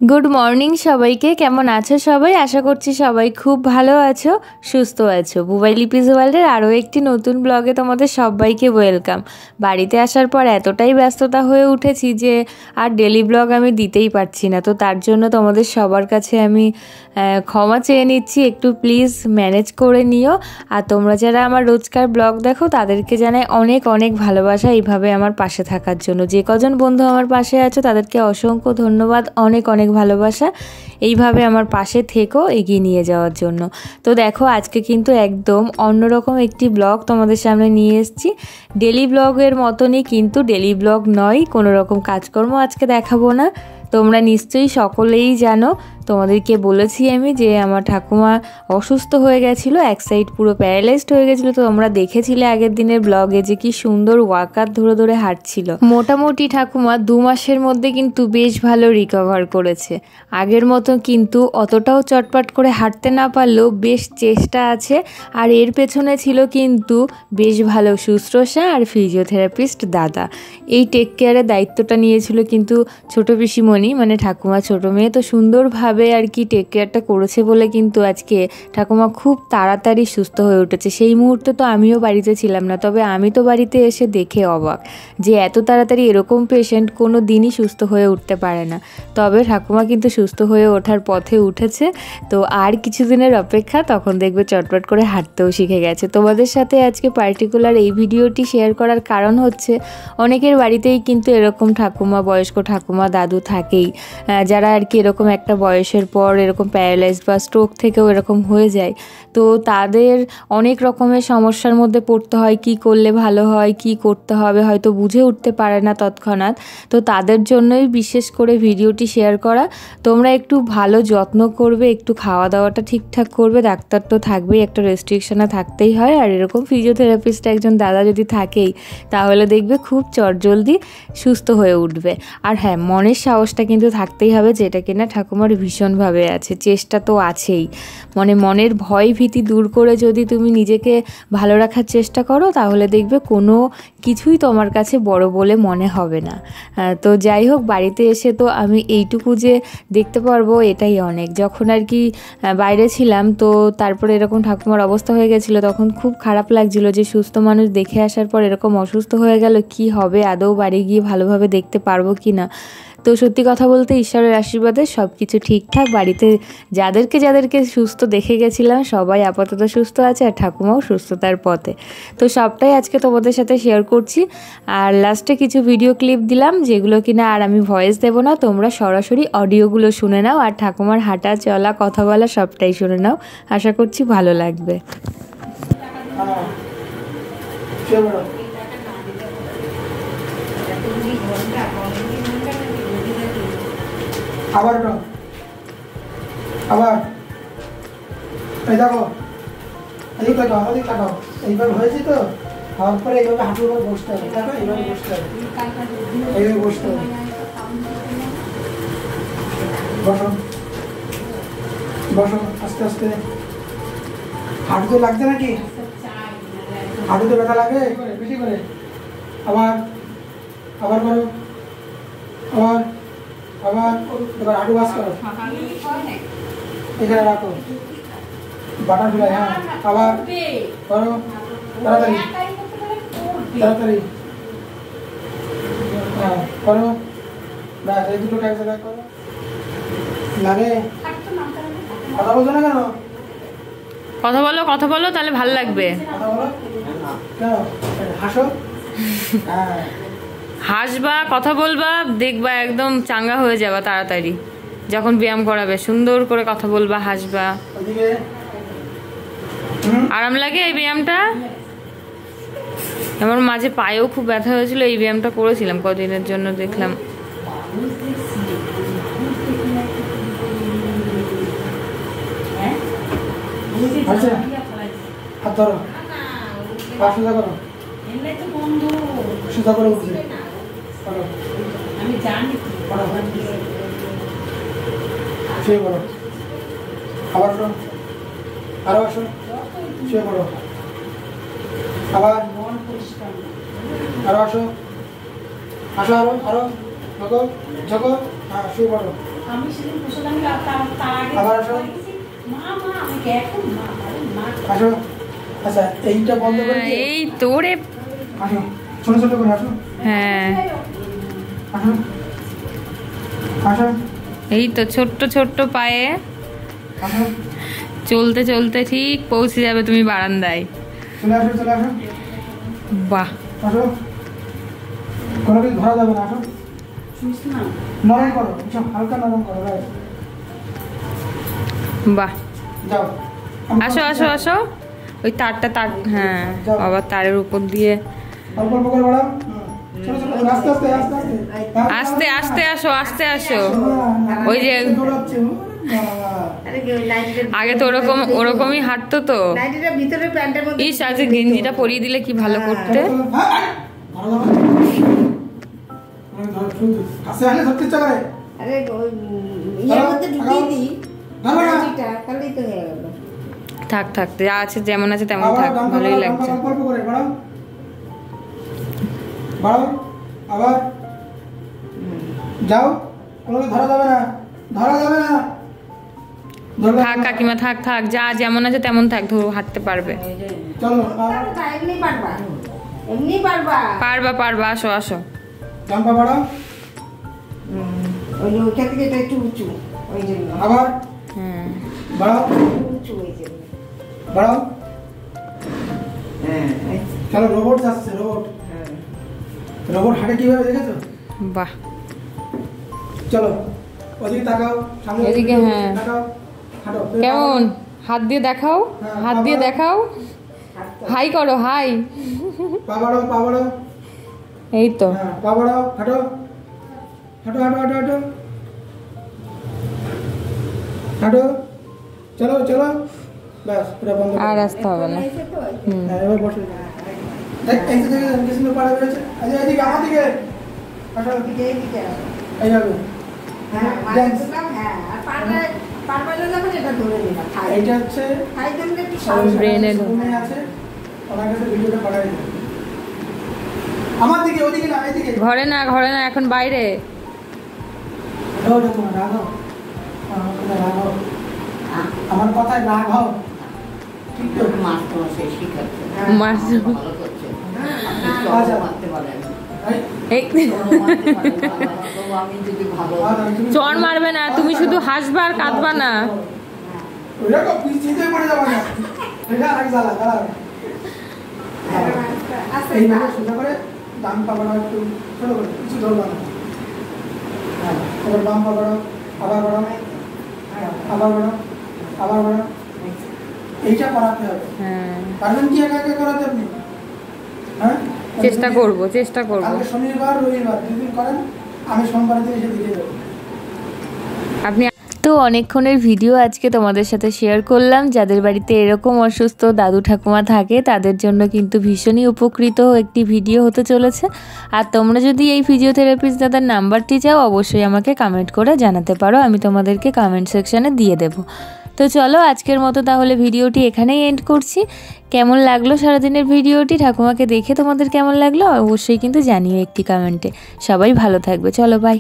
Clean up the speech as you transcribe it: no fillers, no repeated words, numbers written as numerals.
Good morning সবাইকে। কেমন আছো সবাই? আশা করছি সবাই খুব ভালো আছো, সুস্থ আছো। বুবাই লিপিস ওয়ার্ল্ডের আরও একটি নতুন ব্লগে তোমাদের সবাইকে ওয়েলকাম। বাড়িতে আসার পর এতটাই ব্যস্ততা হয়ে উঠেছি যে আর ডেলি ব্লগ আমি দিতেই পারছি না। তো তার জন্য তোমাদের সবার কাছে আমি ক্ষমা চেয়ে নিচ্ছি, একটু প্লিজ ম্যানেজ করে নিও। আর তোমরা যারা আমার রোজকার ব্লগ দেখো তাদেরকে জানাই অনেক অনেক ভালোবাসা এইভাবে আমার পাশে থাকার জন্য। যে কজন বন্ধু আমার পাশে আছো তাদেরকে অসংখ্য ধন্যবাদ, অনেক অনেক ভালোবাসা। এইভাবে আমার পাশে থেকো এগিয়ে নিয়ে যাওয়ার জন্য। তো দেখো আজকে কিন্তু একদম অন্যরকম একটি ব্লগ তোমাদের সামনে নিয়ে এসেছি। ডেলি ব্লগের মতনই, কিন্তু ডেলি ব্লগ নয়, কোনো রকম কাজকর্ম আজকে দেখাবো না। তোমরা নিশ্চয়ই সকলেই জানো, তোমাদেরকে বলেছি আমি যে আমার ঠাকুমা অসুস্থ হয়ে গেছিলো, এক সাইড পুরো প্যারালাইজড হয়ে গেছিলো। তো তোমরা দেখেছিলে আগের দিনের ব্লগে যে কি সুন্দর ওয়াকার ধরে ধরে হাঁটছিল। মোটামুটি ঠাকুমা 2 মাসের মধ্যে কিন্তু বেশ ভালো রিকভার করেছে। আগের মতো কিন্তু অতটাও চটপট করে হাঁটতে না পারলেও বেশ চেষ্টা আছে। আর এর পেছনে ছিল কিন্তু বেশ ভালো শুশ্রূষা আর ফিজিওথেরাপিস্ট দাদা। এই টেক কেয়ারের দায়িত্বটা নিয়েছিল কিন্তু ছোট পিসিমণি, মানে ঠাকুমা ছোট মেয়ে। তো সুন্দরভাবে আর কি টেক কেয়ারটা করেছে বলে কিন্তু আজকে ঠাকুমা খুব তাড়াতাড়ি সুস্থ হয়ে উঠেছে। সেই মুহূর্তে তো আমিও বাড়িতে ছিলাম না, তবে আমি তো বাড়িতে এসে দেখে অবাক যে এত তাড়াতাড়ি এরকম পেশেন্ট কোনো দিনই সুস্থ হয়ে উঠতে পারে না। তবে ঠাকুমা কিন্তু সুস্থ হয়ে ওঠার পথে উঠেছে। তো আর কিছুদিনের অপেক্ষা, তখন দেখবে চটপট করে হাঁটতেও শিখে গেছে। তোমাদের সাথে আজকে পার্টিকুলার এই ভিডিওটি শেয়ার করার কারণ হচ্ছে অনেকের বাড়িতেই কিন্তু এরকম ঠাকুমা, বয়স্ক ঠাকুমা দাদু থাকেই, যারা আর কি এরকম একটা বয়সের পর এরকম প্যারালাইজ বা স্ট্রোক থেকেও এরকম হয়ে যায়। তো তাদের অনেক রকমের সমস্যার মধ্যে পড়তে হয়, কি করলে ভালো হয়, কি করতে হবে হয়তো বুঝে উঠতে পারে না তৎক্ষণাৎ। তো তাদের জন্যই বিশেষ করে ভিডিওটি শেয়ার করা। তোমরা একটু ভালো যত্ন করবে, একটু খাওয়া দাওয়াটা ঠিকঠাক করবে। ডাক্তার তো থাকবেই, একটা রেস্ট্রিকশনে থাকতেই হয়। আর এরকম ফিজিওথেরাপিস্ট একজন দাদা যদি থাকেই তাহলে দেখবে খুব চটজলদি সুস্থ হয়ে উঠবে। আর হ্যাঁ, মনের সাহসটা কিন্তু থাকতেই হবে, যেটা কিনা ঠাকুমার ভীষণভাবে আছে। চেষ্টা তো আছেই, মানে মনের ভয় ভীতি দূর করে যদি তুমি নিজেকে ভালো রাখার চেষ্টা করো তাহলে দেখবে কোনো কিছুই তোমার কাছে বড় বলে মনে হবে না। তো যাই হোক, বাড়িতে এসে তো আমি এইটুকু যে দেখতে পারবো এটাই অনেক। যখন আর কি বাইরে ছিলাম তো তারপরে এরকম ঠাকুমার অবস্থা হয়ে গেছিলো, তখন খুব খারাপ লাগছিলো যে সুস্থ মানুষ দেখে আসার পর এরকম অসুস্থ হয়ে গেল, কি হবে, আদৌ বাড়ি গিয়ে ভালোভাবে দেখতে পারবো কি না। তো সত্যি কথা বলতে ঈশ্বরের আশীর্বাদে সব কিছু ঠিকঠাক। বাড়িতে যাদেরকে সুস্থ দেখে গেছিলাম সবাই আপাতত সুস্থ আছে, আর ঠাকুমাও সুস্থতার পথে। তো সবটাই আজকে তোমাদের সাথে শেয়ার করছি। আর লাস্টে কিছু ভিডিও ক্লিপ দিলাম যেগুলো কিনা আর আমি ভয়েস দেবো না, তোমরা সরাসরি অডিওগুলো শুনে নাও। আর ঠাকুমার হাঁটা চলা কথা বলা সবটাই শুনে নাও, আশা করছি ভালো লাগবে। আবার এই দেখো, এই কাটাও, আমাদের কাটাও, এইভাবে হয়েছে তো। হওয়ার পরে এইভাবে হাঁটুর উপর বসতে হবে, দেখো এইভাবে বসতে হবে, এইভাবে বসতে হবে। বসো বসো, আস্তে আস্তে। হাঁটুতে লাগছে নাকি? হাঁটুতে ব্যথা লাগে বেশি করে? আবার আবার করো, আবার আবার এবার হাঁটু বাস করো, এখানে রাখো, বাটারফ্লাই। হ্যাঁ, আবার করো, তাড়াতাড়ি তাড়াতাড়ি। হ্যাঁ করো, ব্যাস এই দুটো এক জায়গায় করো। লাগে? কথা বলছো না কেন? কথা বলো তাহলে ভালো লাগবে। কথা বলো কেন? হাসো। হ্যাঁ, হাসবা, কথা বলবা, দেখবা একদম চাঙ্গা হয়ে যাবা তাড়াতাড়ি। যখন ব্যায়াম করাবে সুন্দর করে কথা বলবা, হাসবা। ওদিকে আরাম লাগে এই ব্যায়ামটা। আমার মাঝে পায়েও খুব ব্যথা হয়েছিল, এই ব্যায়ামটা করেছিলাম কদিনের জন্য, দেখলাম। আচ্ছা, হাত ধরো, পা সোজা করো, সোজা করে উঠছে। শুয়ে পড়ো, আবার আসো, আরো আসো, শুয়ে পড়ো, আবার আরো আসো, আসো, আরো আরো ঝোঁকো ঝোঁকো। হ্যাঁ, শুয়ে পড়ো। আবার আসো আসো। আচ্ছা এইটা বন্ধ করে দিয়ে এই তোরে আসো, ছোট ছোট করে আসো হ্যাঁ আসো আসো এই তো ছোট্ট ছোট্ট পায়ে আসো, চলতে চলতে ঠিক পৌঁছে যাবে তুমি বারান্দায়। চলে আসো চলে আসো বাহ আসো, কোনো কিছু ধরা যাবে না, আসো নরম করো, একটু হালকা নরম করো, ব্যাস। বাহ যাও আসো আসো আসো ওই তারটা তার হ্যাঁ আবার তারের উপর দিয়ে অল্প অল্প করে বাড়াও, ছোট ছোট করে, আস্তে আস্তে আস্তে আস্তে আস্তে আসো আস্তে আসো। ওই যে দৌড়াচ্ছে আগে তো ওরকমই হাঁটতো তো। ভিতরে প্যান্টের মধ্যে ইস আজকে গেঞ্জিটা পরিয়ে দিলে কি ভালো করতে। হাসে হাসে ধরতে ইচ্ছা করে, আরে ইয়ের মধ্যে ঢুকিয়ে দিই ধরো না। গেঞ্জিটা, তাহলেই তো হয়ে গেল। থাক থাক যা আছে যেমন আছে তেমন আবার থাক, ডান পা ভালোই বাড়াও, লাগছে। অল্প অল্প করে বাড়াও বাড়াও, আবার যাও, কোনো কিছু ধরা যাবে না, ধরা যাবে না, ধরবে থাক না। কাকিমা থাক থাক যা যেমন আছে তেমন থাক, ধরো হাঁটতে পারবে। চলো তাহলে তা এমনি পারবা, এমনি পারবা। পারবা পারবা আসো আসো। ডান পা বাড়াও, ওই যে ওইটা থেকে এটা একটু উঁচু, ওই জন্য আবার হ্যাঁ বাড়াও উঁচু ওই জন্য। বাড়াও, হ্যাঁ চলো রোবট যাচ্ছে, রোবট হ্যাঁ রোবট হাঁটে কিভাবে দেখেছো? বাহ চলো ওদিকে তাকাও, সামনে এদিকে, হ্যাঁ। তাকাও, হাঁটো। কেমন হাত দিয়ে দেখাও, হ্যাঁ, হাত দিয়ে দেখাও, হাই করো হাই। পা বাড়াও, পা বাড়াও, এই তো হ্যাঁ পা বাড়াও, হাঁটো হাঁটো হাঁটো হাঁটো হাঁটো হাঁটো, চলো চলো, ব্যাস পুরো বন্ধ করো। আর আসতে হবে না। এসে তো হুম হ্যাঁ এবার বসে দেখ, এই যে দেখে কি সুন্দর পাড়া বেরোচ্ছে। আচ্ছা এদিকে আমার দিকে হাঁটো, এদিকে এদিকে আসো। এইভাবে হ্যাঁ মাছ Dance. দিলাম, হ্যাঁ আর পারবাইলে যখন এটা ধরে দিলাম খাই এইটা হচ্ছে খাই দিলে একটু Brain-এ সামনে আছে, ওনার কাছে ভিডিওটা পাঠাই দিন। আমার দিকে, ওদিকে না, এইদিকে। ঘরে না ঘরে না এখন বাইরে। ওটা তোমার রাগ হও, আমার কথায় রাগ হও, আমার কথায় রাগ হও, ঠিক তো? মাছ তোমার সেই শিখাচ্ছে মাছ। ভালো করছে আচ্ছা। মারতে পারেন এই, এই আমি যদি ভালো তুমি- চর মারবে না, তুমি শুধু হাসবা আর কাঁদবা না। ওইটা তো পিছিয়ে পড়ে যাবে না, এটা আরেক জ্বালা, দাঁড়াও। এইভাবে সোজা করে ডান পা বাড়াও, একটু ছোট করে, কিছু ধরবা না। হ্যাঁ, এবার বাম পা বাড়াও, আবার বাড়াও, আবার বাড়াও, আবার বাড়াও। এইটা করাতে হবে। হ্যাঁ পারবেন কি একা একা করাতে আপনি? হ্যাঁ, চেষ্টা করব চেষ্টা করব। কালকে শনিবার রবিবার দুদিন করেন, আমি সোমবার দিন এসে দিয়ে দেবো। আপনি তো অনেকক্ষণের ভিডিও আজকে তোমাদের সাথে শেয়ার করলাম। যাদের বাড়িতে এরকম অসুস্থ দাদু ঠাকুমা থাকে তাদের জন্য কিন্তু ভীষণই উপকৃত একটি ভিডিও হতে চলেছে। আর তোমরা যদি এই ফিজিওথেরাপিস্ট দাদার নাম্বারটি চাও অবশ্যই আমাকে কমেন্ট করে জানাতে পারো, আমি তোমাদেরকে কমেন্ট সেকশানে দিয়ে দেবো। তো চলো আজকের মতো তাহলে ভিডিওটি এখানেই এন্ড করছি। কেমন লাগলো সারাদিনের ভিডিওটি, ঠাকুমাকে দেখে তোমাদের কেমন লাগলো অবশ্যই কিন্তু জানিও একটি কমেন্টে। সবাই ভালো থাকবে, চলো বাই।